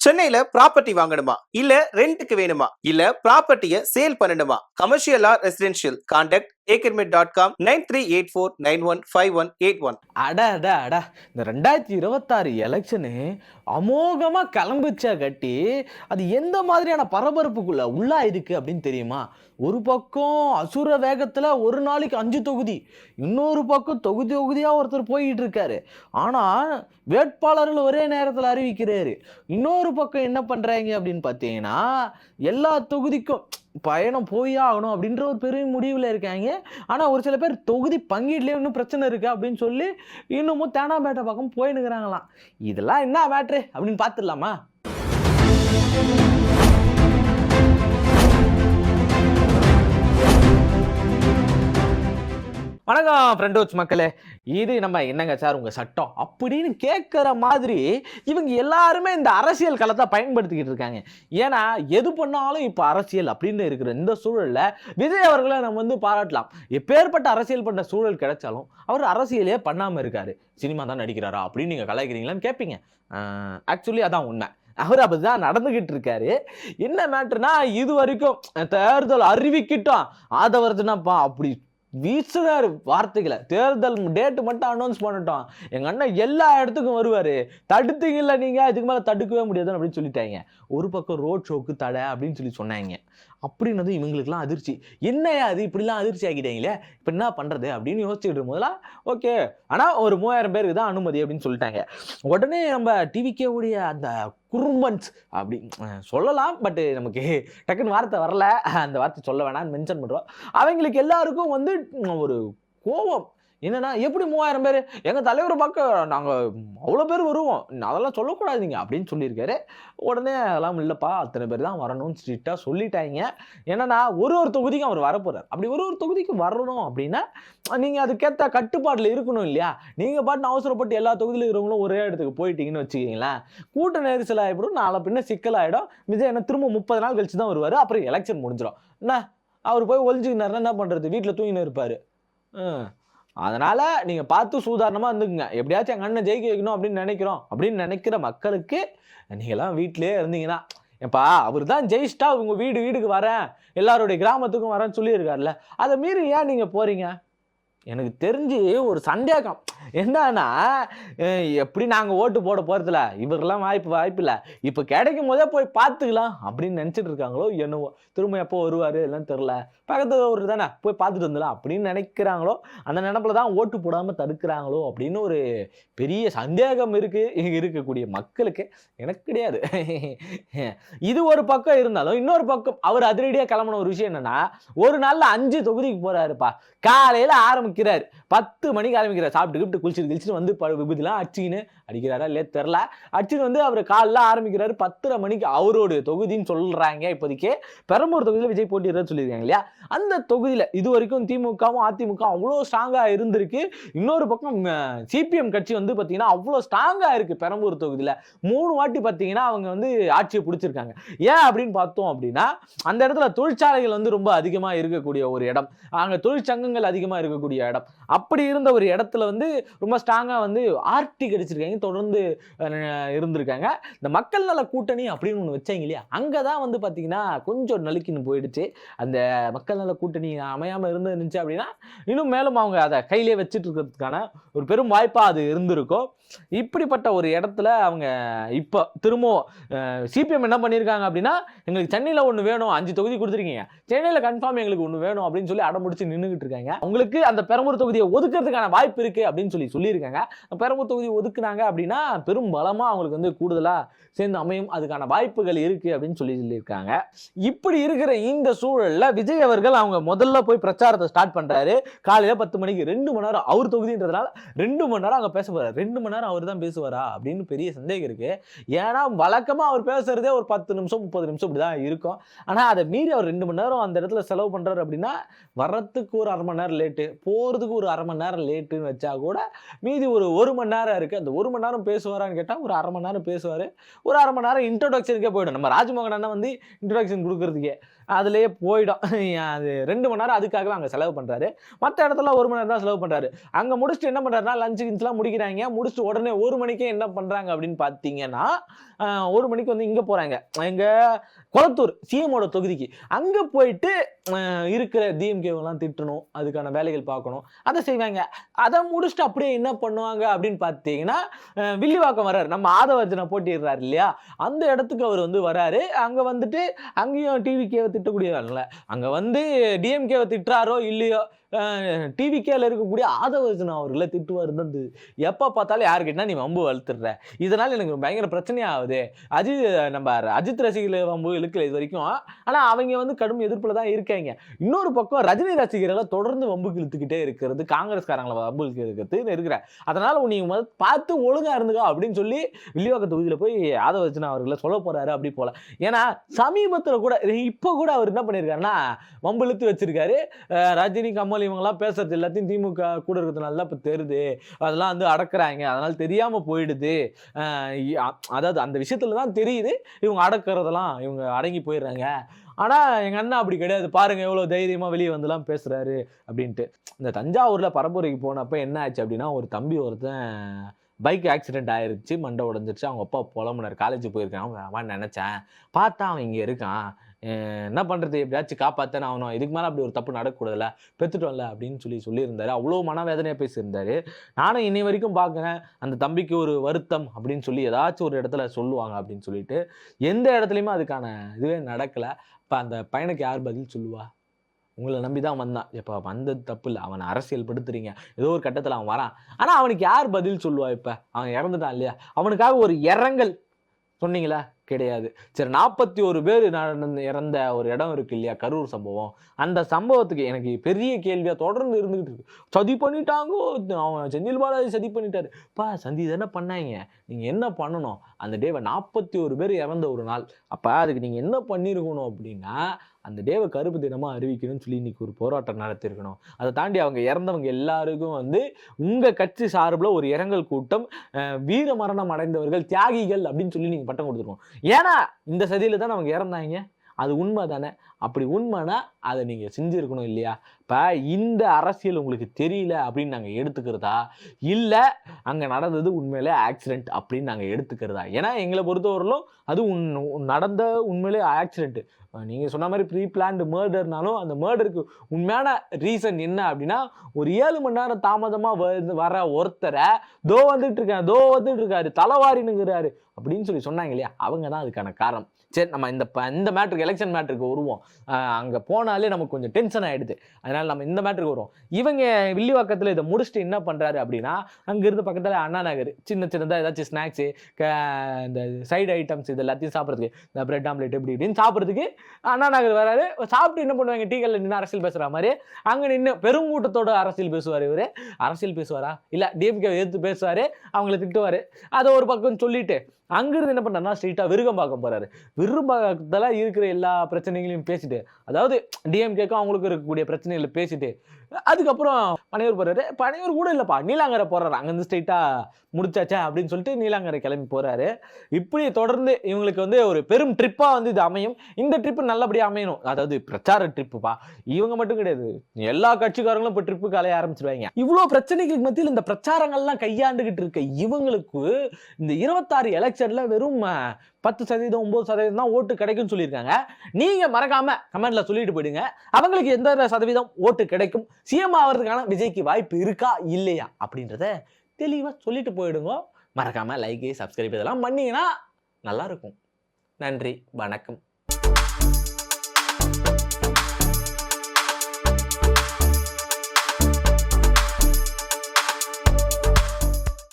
சென்னையில ப்ராப்பர்ட்டி வாங்கணுமா இல்ல ரெண்டுக்கு வேணுமா இல்ல ப்ராப்பர்ட்டியை சேல் பண்ணணுமா? கமர்ஷியலா ரெசிடென்ஷியல் கான்டாக்ட் akermit.com 9384915181. அட அட அட இந்த 2026 எலெக்ஷனு அமோகமா கிளம்பிச்சா கட்டி அது எந்த மாதிரியான பரபரப்புக்குள்ள உள்ளாயிருக்கு அப்படின்னு தெரியுமா? ஒரு பக்கம் அசுர வேகத்துல ஒரு நாளைக்கு 5 தொகுதி, இன்னொரு பக்கம் தொகுதி தொகுதியா ஒருத்தர் போயிட்டு இருக்காரு. ஆனா வேட்பாளர்கள் ஒரே நேரத்தில் அறிவிக்கிறாரு. இன்னொரு பக்கம் என்ன பண்றாங்க அப்படின்னு பார்த்தீங்கன்னா, எல்லா தொகுதிக்கும் பயணம் போயே ஆகணும் அப்படின்ற ஒரு பெரிய முடிவில் இருக்காங்க. ஆனால் ஒரு சில பேர் தொகுதி பங்கீட்லேயே இன்னும் பிரச்சனை இருக்குது அப்படின்னு சொல்லி இன்னமும் தேனாம்பேட்டை பக்கம் போயின்னுக்குறாங்களாம். இதெல்லாம் என்ன மேட்ரு அப்படின்னு பார்த்துடலாமா? வணக்கம் ஃப்ரெண்டோச் மக்களே. இது நம்ம என்னங்க சார் உங்கள் சட்டம் அப்படின்னு கேட்குற மாதிரி இவங்க எல்லாருமே இந்த அரசியல் களத்தை பயன்படுத்திக்கிட்டு இருக்காங்க. ஏன்னா எது பண்ணாலும் இப்போ அரசியல் அப்படின்னு இருக்கிற இந்த சூழலில் விஜய் அவர்களை நம்ம வந்து பாராட்டலாம். எப்பேற்பட்ட அரசியல் பண்ண சூழல் கிடைச்சாலும் அவர் அரசியலே பண்ணாமல் இருக்காரு. சினிமா தான் நடிக்கிறாரா அப்படின்னு நீங்கள் கலாய்க்கிறீங்களான்னு கேட்பீங்க. ஆக்சுவலி அதான் உண்மை. அவர் அப்படிதான் நடந்துகிட்டு இருக்காரு. என்ன மேட்டர்னா, இது வரைக்கும் தேர்தல் அறிவிக்கிட்டோம் ஆதவர்ஜனாப்பா அப்படி வீசுறாரு வார்த்தைகளை. தேர்தல் டேட்டு மட்டும் அனௌன்ஸ் பண்ணிட்டோம், எங்க அண்ணன் எல்லா இடத்துக்கும் வருவாரு, தடுத்தீங்கல்ல நீங்க, இதுக்கு மேல தடுக்கவே முடியாதுன்னு அப்படின்னு சொல்லிட்டாங்க. ஒரு பக்கம் ரோட் ஷோக்கு தடை அப்படின்னு சொல்லி சொன்னாங்க. அப்படின்னது இவங்களுக்குலாம் அதிர்ச்சி. என்னையா அது இப்படிலாம் அதிர்ச்சி ஆகிட்டாங்களே, இப்போ என்ன பண்ணுறது அப்படின்னு யோசிச்சுட்டு போதெல்லாம் ஓகே. ஆனால் ஒரு 3000 பேருக்கு தான் அனுமதி அப்படின்னு சொல்லிட்டாங்க. உடனே நம்ம டிவிக்கே உடைய அந்த குறும்பன்ஸ் அப்படி சொல்லலாம், பட் நமக்கு டக்குன்னு வார்த்தை வரல, அந்த வார்த்தை சொல்ல வேணாம்னு மென்ஷன் பண்ணுறோம். அவங்களுக்கு எல்லாருக்கும் வந்து ஒரு கோபம். என்னன்னா, எப்படி 3000 பேர் எங்கள் தலைவரை பார்க்க நாங்கள் அவ்வளோ பேர் வருவோம், அதெல்லாம் சொல்லக்கூடாதுங்க அப்படின்னு சொல்லியிருக்காரு. உடனே அதெல்லாம் இல்லைப்பா, அத்தனை பேர் தான் வரணும்னு ஸ்ட்ரிக்டாக சொல்லிட்டாங்க. என்னன்னா ஒரு தொகுதிக்கும் அவர் வரப்போகிறார். அப்படி ஒரு தொகுதிக்கு வரணும் அப்படின்னா நீங்கள் அதுக்கேற்ற கட்டுப்பாட்டில் இருக்கணும் இல்லையா? நீங்கள் பாட்டு அவசரப்பட்டு எல்லா தொகுதியில் இருக்கிறவங்களும் ஒரே இடத்துக்கு போயிட்டீங்கன்னு வச்சுக்கிங்களேன், கூட்ட நெரிசல் ஆகிடும், நாளை பின்ன சிக்கலாகிடும். விஜய் என்ன திரும்ப 30 நாள் கழிச்சு தான் வருவார். அப்புறம் எலெக்ஷன் முடிஞ்சிடும். என்ன அவர் போய் ஒழிஞ்சுக்கினாருன்னா என்ன பண்ணுறது? வீட்டில் தூங்கின்னு இருப்பார். அதனால நீங்க பார்த்து சூதாரணமா இருந்துக்குங்க. எப்படியாச்சும் எங்க அண்ணன் ஜெயிக்க வைக்கணும் அப்படின்னு நினைக்கிறோம் அப்படின்னு நினைக்கிற மக்களுக்கு நீங்களாம் வீட்டிலே இருந்தீங்கன்னா, ஏப்பா அவர் தான் ஜெயிச்சிட்டா உங்க வீடுக்கு வரேன், எல்லாருடைய கிராமத்துக்கும் வரேன்னு சொல்லியிருக்காருல்ல, அதை மீறி ஏன் நீங்க போறீங்க? எனக்கு தெரிஞ்சு ஒரு சந்தேகம் என்னன்னா, எப்படி நாங்கள் ஓட்டு போட போகிறதில்ல, இவரெல்லாம் வாய்ப்பு இல்லை, இப்போ கிடைக்கும் போதே போய் பார்த்துக்கலாம் அப்படின்னு நினச்சிட்டு இருக்காங்களோ என்னவோ. திரும்ப எப்போ வருவார் எல்லாம் தெரில, பக்கத்து ஒரு தானே போய் பார்த்துட்டு வந்துடலாம் அப்படின்னு நினைக்கிறாங்களோ, அந்த நினைப்பில் தான் ஓட்டு போடாமல் தடுக்கிறாங்களோ அப்படின்னு ஒரு பெரிய சந்தேகம் இருக்குது இங்கே இருக்கக்கூடிய மக்களுக்கு. எனக்கு கிடையாது. இது ஒரு பக்கம் இருந்தாலும் இன்னொரு பக்கம் அவர் அதிரடியாக கிளம்பின ஒரு விஷயம் என்னன்னா, ஒரு நாளில் 5 தொகுதிக்கு போகிறாருப்பா. காலையில் ஆரம்பிக்கிறார், 10 மணிக்கு ஆரம்பிக்கிறார், சாப்பிட்டு குளிச்சுட்டு வந்து விபூதிலாம் அடிச்சுக்கின்னு அடிக்கிறாரா இல்லையா தெரில, அடிச்சுட்டு வந்து அவர் காலைல ஆரம்பிக்கிறாரு 10:30 மணிக்கு. அவரோட தொகுதின்னு சொல்கிறாங்க. இப்போதைக்கு பெரம்பூர் தொகுதியில் விஜய் போட்டிடுறதுன்னு சொல்லியிருக்காங்க இல்லையா? அந்த தொகுதியில் இது வரைக்கும் திமுகவும் அதிமுக அவ்வளோ ஸ்ட்ராங்காக இருந்திருக்கு. இன்னொரு பக்கம் சிபிஎம் கட்சி வந்து பார்த்தீங்கன்னா அவ்வளோ ஸ்ட்ராங்காக இருக்குது. பெரம்பூர் தொகுதியில் 3 வாட்டி பார்த்தீங்கன்னா அவங்க வந்து ஆட்சியை பிடிச்சிருக்காங்க. ஏன் அப்படின்னு பார்த்தோம் அப்படின்னா, அந்த இடத்துல தொழிற்சாலைகள் வந்து ரொம்ப அதிகமாக இருக்கக்கூடிய ஒரு இடம், அங்கே தொழிற்சங்கங்கள் அதிகமாக இருக்கக்கூடிய இடம். அப்படி இருந்த ஒரு இடத்துல வந்து ரொம்ப ஸ்ட்ராங்காக வந்து ஆர்டி கிடைச்சிருக்காங்க, தொடர்ந்து இருந்திருக்காங்க. இந்த மக்கள் நல கூட்டணி அப்படின்னு ஒன்று வச்சாங்க இல்லையா, அங்கே தான் வந்து பார்த்தீங்கன்னா கொஞ்சம் நலுக்கின்னு போயிடுச்சு. அந்த மக்கள் நல கூட்டணி அமையாமல் இருந்துச்சு அப்படின்னா இன்னும் மேலும் அவங்க அதை கையிலே வச்சுட்டு இருக்கிறதுக்கான ஒரு பெரும் வாய்ப்பாக அது இருந்திருக்கும். இப்படிப்பட்ட ஒரு இடத்துல அவங்க இப்போ திரும்பவும் சிபிஎம் என்ன பண்ணியிருக்காங்க அப்படின்னா, எங்களுக்கு சென்னையில் ஒன்று வேணும், 5 தொகுதி கொடுத்துருக்கீங்க, சென்னையில் கன்ஃபார்ம் எங்களுக்கு ஒன்று வேணும் அப்படின்னு சொல்லி அடம்பிடிச்சு நின்றுக்கிட்டு இருக்காங்க. அவங்களுக்கு அந்த பெரம்பூர் தொகுதியை ஒதுக்கிறதுக்கான வாய்ப்பு இருக்கு அப்படின்னு சொல்லியிருக்காங்க. பெரம்பூர் தொகுதி ஒதுக்குனாங்க அப்படின்னா பெரும் பலமாக அவங்களுக்கு வந்து கூடுதலாக சேர்ந்து அமையும், அதுக்கான வாய்ப்புகள் இருக்கு அப்படின்னு சொல்லியிருக்காங்க. இப்படி இருக்கிற இந்த சூழலில் விஜய் அவர்கள் அவங்க முதல்ல போய் பிரச்சாரத்தை ஸ்டார்ட் பண்றாரு. காலையில் 10 மணிக்கு 2 மணி நேரம், அவர் தொகுதின்றதுனால 2 மணி நேரம் அங்கே பேச போறாரு. 2 மணி நேரம் அவர் தான் பேசுவாரா அப்படின்னு பெரிய சந்தேகம் இருக்கு. ஏன்னா வழக்கமாக அவர் பேசுறதே ஒரு 10 நிமிஷம் 30 நிமிஷம் இப்படிதான் இருக்கும். ஆனால் அதை மீறி அவர் 2 மணி நேரம் அந்த இடத்துல செலவு பண்றாரு அப்படின்னா, வர்றதுக்கு ஒரு 1/2 மணி நேரம் லேட்டு, போறதுக்கு ஒரு 1/2 மணி நேரம் லேட்டுன்னு வச்சா கூட மீதி ஒரு 1 மணி நேரம் இருக்கு. அந்த 1 மணி நேரம் பேசுவாரான்னு கேட்டால் ஒரு 1/2 மணி நேரம் பேசுவார். ஒரு 1/2 மணி நேரம் இன்ட்ரோடக்ஷனுக்கே போயிடும். நம்ம ராஜ்மோகன் அண்ணன் வந்து இன்ட்ரோடக்ஷன் கொடுக்கறதுக்கே அதுலயே போயிடும். அது 2 மணி நேரம் அதுக்காகவே அங்க செலவு பண்றாரு. மத்த இடத்துல 1 மணி நேரம் தான் செலவு பண்றாரு. அங்க முடிச்சுட்டு என்ன பண்றாருன்னா, லஞ்ச் கிஞ்ச்லாம் முடிக்கிறாய்ங்க. முடிச்சுட்டு உடனே 1 மணிக்கே என்ன பண்றாங்க அப்படின்னு பார்த்தீங்கன்னா, 1 மணிக்கு வந்து இங்க போறாங்க. எங்க கொளத்தூர் சிஎம்மோட தொகுதிக்கு. அங்க போயிட்டு இருக்கிற டிஎம்கேவெல்லாம் திட்டணும். அதுக்கான வேலைகள் பார்க்கணும். அத செய்வாங்க. அத முடிச்சுட்டு அப்படியே என்ன பண்ணுவாங்க அப்படின்னு பார்த்தீங்கன்னா, வில்லிவாக்கம் வர்றாரு. நம்ம ஆதவர்ஜுனா போட்டியிடுறாரு இல்லையா? அந்த இடத்துக்கு அவர் வந்து வராரு. அங்க வந்துட்டு அங்கேயும் டிவிகேவ திட்டக்கூடியவர் இல்ல. அங்க வந்து டிஎம்கேவ திட்டுறாரோ இல்லையோ, டிவிகேல இருக்கக்கூடிய ஆதவர்ஜுனா அவர்கள திட்டுவாரு. வந்து எப்ப பார்த்தாலும் யாரு கேட்டா நீ வம்பு வளர்த்துடுற. இதனால எனக்கு பயங்கர பிரச்சனையா ஆகுது. நம்ம அஜித் ரசிகர்கள் வம்பு இழுக்கல இது வரைக்கும். ஆனா அவங்க வந்து கடும் எதிர்ப்புல தான் இருக்காங்க. இன்னொரு பக்கம் ரஜினி ரசிகர்களை தொடர்ந்து வம்புக்கு இழுத்துக்கிட்டே இருக்கிறது, காங்கிரஸ்காரங்களை வம்புக்கு இருக்கிறது இருக்கிற. அதனால நீங்க பார்த்து ஒழுங்கா இருந்துக்கோ அப்படின்னு சொல்லி வில்லிவாக்கம் தொகுதியில போய் ஆதவர்ஜுனா அவர்களை சொல்ல போறாரு அப்படி போல. ஏன்னா சமீபத்துல கூட இப்ப கூட அவர் என்ன பண்ணிருக்காருன்னா வம்பு இழுத்து வச்சிருக்காரு. ரஜினி கமல் இவங்கெல்லாம் பேசுறது எல்லாத்தையும் திமுக கூட இருக்கிறதுனால இப்ப தெரியுது, அதெல்லாம் வந்து அடக்குறாங்க, அதனால தெரியாம போயிடுது. அதாவது அந்த விஷயத்துல தான் தெரியுது இவங்க அடக்குறதெல்லாம், இவங்க அடங்கி போயிடுறாங்க. ஆனா எங்க அண்ணா அப்படி கிடையாது, பாருங்க எவ்வளவு தைரியமா வெளியே வந்துலாம் பேசுறாரு அப்படின்ட்டு. இந்த தஞ்சாவூர்ல பரப்புரைக்கு போனப்ப என்ன ஆச்சு அப்படின்னா, ஒரு தம்பி ஒருத்தன் பைக் ஆக்சிடென்ட் ஆயிருச்சு, மண்டை உடைஞ்சிருச்சு. அவங்க அப்பா புலம்புனாரு. காலேஜ் போயிருக்கான் அவன் நினைச்சேன், பார்த்தா அவன் இங்க இருக்கான். என்ன பண்றது, எப்படியாச்சும் காப்பாத்தானே ஆகணும், இதுக்கு மேல அப்படி ஒரு தப்பு நடக்கக்கூடாதுல்ல, பெத்துட்டோம்ல அப்படின்னு சொல்லியிருந்தாரு. அவ்வளோ மனவேதனையா பேசியிருந்தாரு. நானும் இன்னை வரைக்கும் பார்க்குறேன், அந்த தம்பிக்கு ஒரு வருத்தம் அப்படின்னு சொல்லி ஏதாச்சும் ஒரு இடத்துல சொல்லுவாங்க அப்படின்னு சொல்லிட்டு, எந்த இடத்துலையுமே அதுக்கான இதுவே நடக்கல. இப்ப அந்த பையனுக்கு யார் பதில் சொல்லுவா? உங்களை நம்பி தான் வந்தான். எப்ப வந்தது தப்பு இல்ல, அவனை அரசியல் படுத்துறீங்க, ஏதோ ஒரு கட்டத்துல அவன் வரான். ஆனா அவனுக்கு யார் பதில் சொல்லுவா? இப்ப அவன் இறந்துட்டான் இல்லையா, அவனுக்காக ஒரு இரங்கல் சொன்னீங்களா? கிடையாது. சரி, 41 பேர் இறந்த ஒரு இடம் இருக்கு இல்லையா, கரூர் சம்பவம். அந்த சம்பவத்துக்கு எனக்கு பெரிய கேள்வியா தொடர்ந்து இருந்துகிட்டு இருக்கு. சதி பண்ணிட்டாங்கோ, அவன் செந்தில் பாலாஜி சதி பண்ணிட்டாரு. சதி தானே பண்ணாங்க, நீங்க என்ன பண்ணணும்? அந்த டேவை 41 பேர் இறந்த ஒரு நாள். அப்ப அதுக்கு நீங்க என்ன பண்ணிருக்கணும் அப்படின்னா, அந்த டேவை கருப்பு தினமா அறிவிக்கணும்னு சொல்லி இன்னைக்கு ஒரு போராட்டம் நடத்திருக்கணும். அதை தாண்டி அவங்க இறந்தவங்க எல்லாருக்கும் வந்து உங்க கட்சி சார்பில் ஒரு இரங்கல் கூட்டம், வீர மரணம் அடைந்தவர்கள் தியாகிகள் அப்படின்னு சொல்லி நீங்க பட்டம் கொடுத்துருக்கோம். ஏன்னா இந்த சதியில தான் அவங்க இறந்தாங்க. அது உண்மை தானே? அப்படி உண்மைனா அதை நீங்க செஞ்சிருக்கணும் இல்லையா? இப்ப இந்த அரசியல் உங்களுக்கு தெரியல அப்படின்னு நாங்க எடுத்துக்கிறதா, இல்ல அங்க நடந்தது உண்மையிலே ஆக்சிடென்ட் அப்படின்னு நாங்க எடுத்துக்கிறதா? ஏன்னா எங்களை பொறுத்தவரையிலும் அது நடந்த உண்மையிலே ஆக்சிடென்ட். நீங்க சொன்ன மாதிரி ப்ரீ பிளான்டு மர்டர்னாலும் அந்த மர்டருக்கு உண்மையான ரீசன் என்ன அப்படின்னா, ஒரு 7 மணி நேரம் தாமதமா வர ஒருத்தரை தோ வந்துட்டு இருக்காரு, தலைவாரினுங்கிறாரு அப்படின்னு சொல்லி சொன்னாங்க இல்லையா, அவங்க தான் அதுக்கான காரணம். சரி, நம்ம இந்த மேட்ருக்கு, எலெக்ஷன் மேட்ருக்கு வருவோம். அங்க போனாலே நமக்கு கொஞ்சம் டென்ஷன் ஆயிடுது. அதனால நம்ம இந்த மேட்ருக்கு வருவோம். இவங்க வில்லிவாக்கத்துல இதை முடிச்சுட்டு என்ன பண்றாரு அப்படின்னா, அங்க இருந்து பக்கத்துல அண்ணா நகர் சின்னதா ஏதாச்சும் ஸ்நாக்ஸ், இந்த சைடு ஐட்டம்ஸ் இது எல்லாத்தையும் சாப்பிட்றதுக்கு, இந்த பிரெட் ஆம்லெட் இப்படி இப்படின்னு சாப்பிட்றதுக்கு அண்ணா நகர் வராரு. சாப்பிட்டு என்ன பண்ணுவாங்க, டீ கடையில் நின்று அரசியல் பேசுற மாதிரி அங்க நின்று பெருங்கூட்டத்தோட அரசியல் பேசுவார். இவரு அரசியல் பேசுவாரா இல்ல டிஎம்கே எதிர்த்து பேசுவாரு, அவங்களை திட்டுவாரு. அதை ஒரு பக்கம் சொல்லிட்டு அங்கிருந்து என்ன பண்ணா ஸ்ட்ரெயிட்டா விருகம்பாக்கம் போறாரு. விருகம்பாக்கத்துல இருக்கிற எல்லா பிரச்சனைகளையும் பேசிட்டு, அதாவது டிஎம்கேக்கும் அவங்களுக்கு இருக்கக்கூடிய பிரச்சனைகளை பேசிட்டு, அதுக்கப்புறம் பனையூர் போறாரு. பனையூர் கூட இல்லப்பா, நீலாங்கரை போறாரு. அங்கிருந்து ஸ்ட்ரெயிட்டா முடிச்சாச்சா அப்படின்னு சொல்லிட்டு நீலாங்கரை கிளம்பி போறாரு. இப்படி தொடர்ந்து இவங்களுக்கு வந்து ஒரு பெரும் ட்ரிப்பா வந்து இது அமையும். இந்த ட்ரிப் நல்லபடியா அமையணும். அதாவது பிரச்சார ட்ரிப்புப்பா, இவங்க மட்டும் கிடையாது, எல்லா கட்சிக்காரங்களும் இப்ப ட்ரிப்புக்கு அலைய ஆரம்பிச்சிருவாங்க. இவ்வளவு பிரச்சனைகளுக்கு மத்தியில் இந்த பிரச்சாரங்கள்லாம் கையாண்டுகிட்டு இருக்க இவங்களுக்கு இந்த 26 எலெக்ஷன்ல வெறும் 10%, 9% தான் ஓட்டு கிடைக்கும்னு சொல்லியிருக்காங்க. நீங்க மறக்காம கமெண்ட்ல சொல்லிட்டு போயிடுங்க, அவங்களுக்கு எந்த சதவீதம் ஓட்டு கிடைக்கும், சிஎம் ஆகிறதுக்கான விஜய்க்கு வாய்ப்பு இருக்கா இல்லையா அப்படின்றத தெளிவா சொல்லிட்டு போயிடுங்க. மறக்காம லைக், சப்ஸ்கிரைப் இதெல்லாம் பண்ணீங்கன்னா நல்லா இருக்கும். நன்றி, வணக்கம்.